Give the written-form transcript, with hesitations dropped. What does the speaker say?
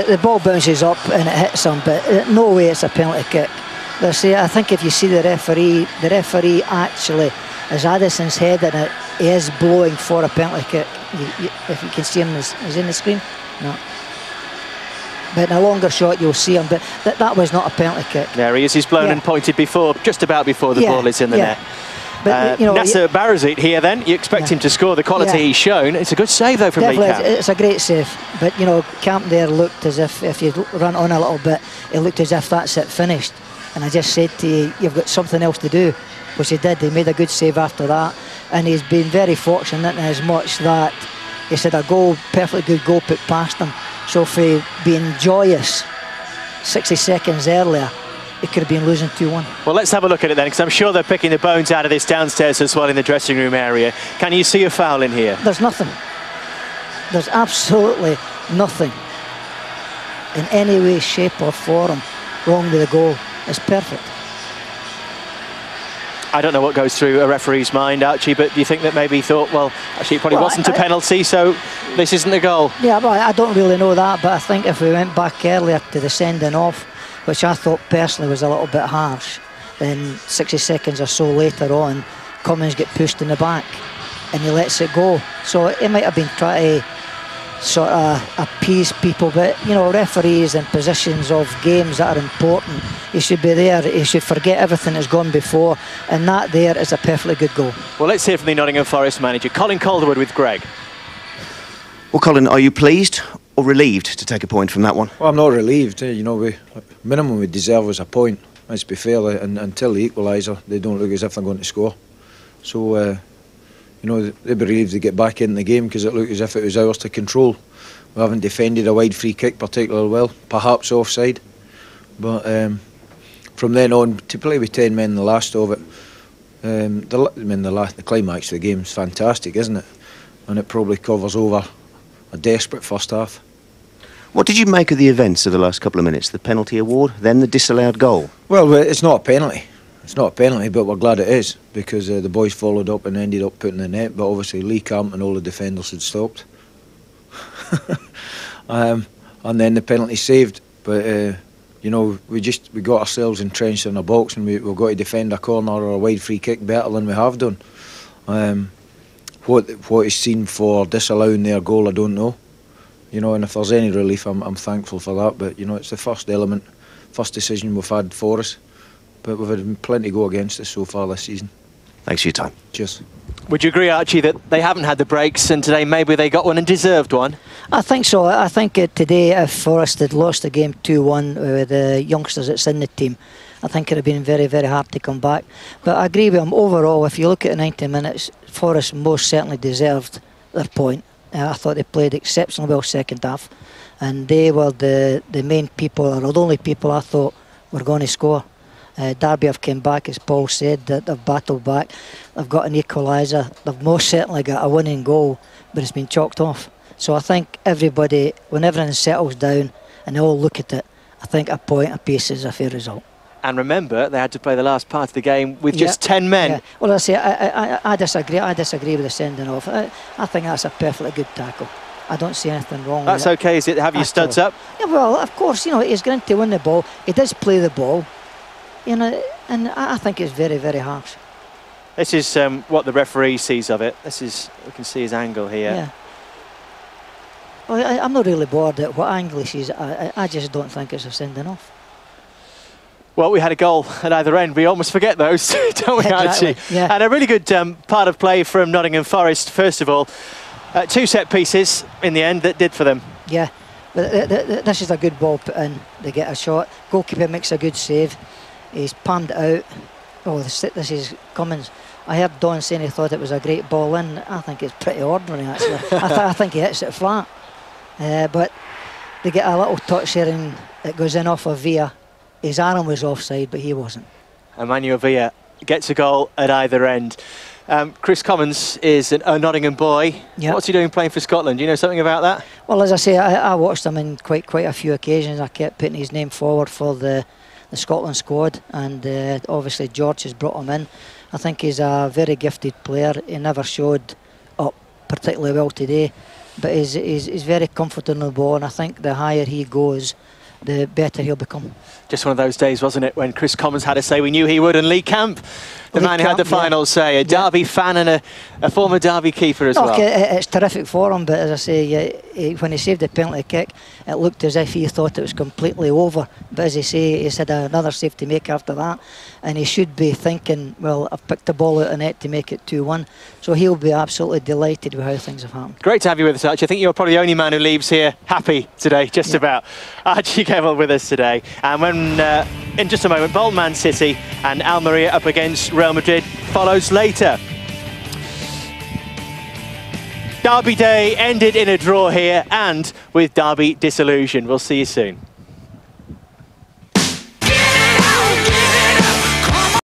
the ball bounces up and it hits him, but no way it's a penalty kick. I think if you see the referee actually, as Addison's head in it, he is blowing for a penalty kick. If you can see him, is in the screen? No. But in a longer shot you'll see him, but that was not a penalty kick. There he is, he's blown and pointed before, just about before the ball is in the net. But, you know, barazite here then, you expect him to score the quality he's shown. It's a good save though from Lee Camp. It's a great save, but you know, Camp there looked as if you run on a little bit, it looked as if that's it, finished. And I just said to you, you've got something else to do, which he did. He made a good save after that, and he's been very fortunate in as much that he said a goal, perfectly good goal put past him. So for being joyous 60 seconds earlier, it could have been losing 2-1. Well, let's have a look at it then, because I'm sure they're picking the bones out of this downstairs as well in the dressing room area. Can you see a foul in here? There's nothing. There's absolutely nothing in any way, shape or form wrong with the goal. It's perfect. I don't know what goes through a referee's mind, Archie, but do you think that maybe he thought, well, actually it probably wasn't a penalty, so this isn't a goal? Yeah, well, I don't really know that, but I think if we went back earlier to the sending off, which I thought personally was a little bit harsh, then 60 seconds or so later on, Cummins get pushed in the back and he lets it go. So he might have been trying to sort of appease people, but you know, referees in positions of games that are important, he should be there, he should forget everything that's gone before, and that there is a perfectly good goal. Well, let's hear from the Nottingham Forest manager, Colin Calderwood, with Greg. Well, Colin, are you pleased or relieved to take a point from that one? Well, I'm not relieved. You know, minimum we deserve is a point. Let's be fair, and until the equaliser, they don't look as if they're going to score. So, you know, they'd be relieved to get back in the game because it looked as if it was ours to control. We haven't defended a wide free kick particularly well, perhaps offside. But from then on, to play with 10 men, the last of it, the climax of the game is fantastic, isn't it? And it probably covers over a desperate first half. What did you make of the events of the last couple of minutes? The penalty award, then the disallowed goal? Well, it's not a penalty. It's not a penalty, but we're glad it is, because the boys followed up and ended up putting the net, but obviously Lee Camp and all the defenders had stopped. And then the penalty saved, but you know, we got ourselves entrenched in a box, and we've got to defend a corner or a wide free kick better than we have done. What is seen for disallowing their goal, I don't know. You know, and if there's any relief, I'm thankful for that. But you know, it's the first element, first decision we've had for us. But we've had plenty go against us so far this season. Thanks for your time. Cheers. Would you agree, Archie, that they haven't had the breaks and today maybe they got one and deserved one? I think so. I think today, if Forest had lost the game 2-1 with the youngsters that's in the team, I think it would have been very, very hard to come back. But I agree with him. Overall, if you look at the 90 minutes, Forest most certainly deserved their point. I thought they played exceptionally well second half, and they were the main people, or the only people I thought were going to score. Derby have come back, as Paul said, that they've battled back. They've got an equaliser. They've most certainly got a winning goal, but it's been chalked off. So I think everybody, when everything settles down and they all look at it, I think a point apiece is a fair result. And remember, they had to play the last part of the game with just 10 men. Yeah. Well, I say I disagree. I disagree with the sending off. I think that's a perfectly good tackle. I don't see anything wrong with it. That's okay, is it? Have your studs up? Yeah, well, of course, you know, he's going to win the ball. He does play the ball. You know, and I think it's very, very harsh. This is what the referee sees of it. This is, we can see his angle here. Yeah. Well, I'm not really bored at what angle he sees. I just don't think it's a sending off. Well, we had a goal at either end. We almost forget those, don't we, Exactly. Archie? Yeah. And a really good part of play from Nottingham Forest, first of all. 2 set pieces in the end that did for them. Yeah, but this is a good ball put in. They get a shot. Goalkeeper makes a good save. He's palmed it out. Oh, this is Cummins. I heard Don saying he thought it was a great ball in. I think it's pretty ordinary, actually. I think he hits it flat. But they get a little touch here and it goes in off of Villa. His arm was offside, but he wasn't. Emmanuel Villa gets a goal at either end. Chris Cummins is a Nottingham boy. Yep. What's he doing playing for Scotland? Do you know something about that? Well, as I say, I watched him in quite a few occasions. I kept putting his name forward for the Scotland squad, and obviously George has brought him in. I think he's a very gifted player. He never showed up particularly well today, but he's very comfortable on the ball, and I think the higher he goes, the better he'll become. Just one of those days, wasn't it, when Chris Commons had to say we knew he would, and Lee Camp, the man who had the final say, a Derby fan and a former Derby keeper as well. It's terrific for him, but as I say, when he saved the penalty kick, it looked as if he thought it was completely over. But as I say, he's had another safety make after that, and he should be thinking, well, I've picked the ball out of net to make it 2-1. So he'll be absolutely delighted with how things have happened. Great to have you with us, Archie. I think you're probably the only man who leaves here happy today, just about. Archie Kevell with us today. And when, in just a moment, Bolton Man City and Almeria up against Real Madrid follows later. Derby Day ended in a draw here and with Derby disillusion. We'll see you soon.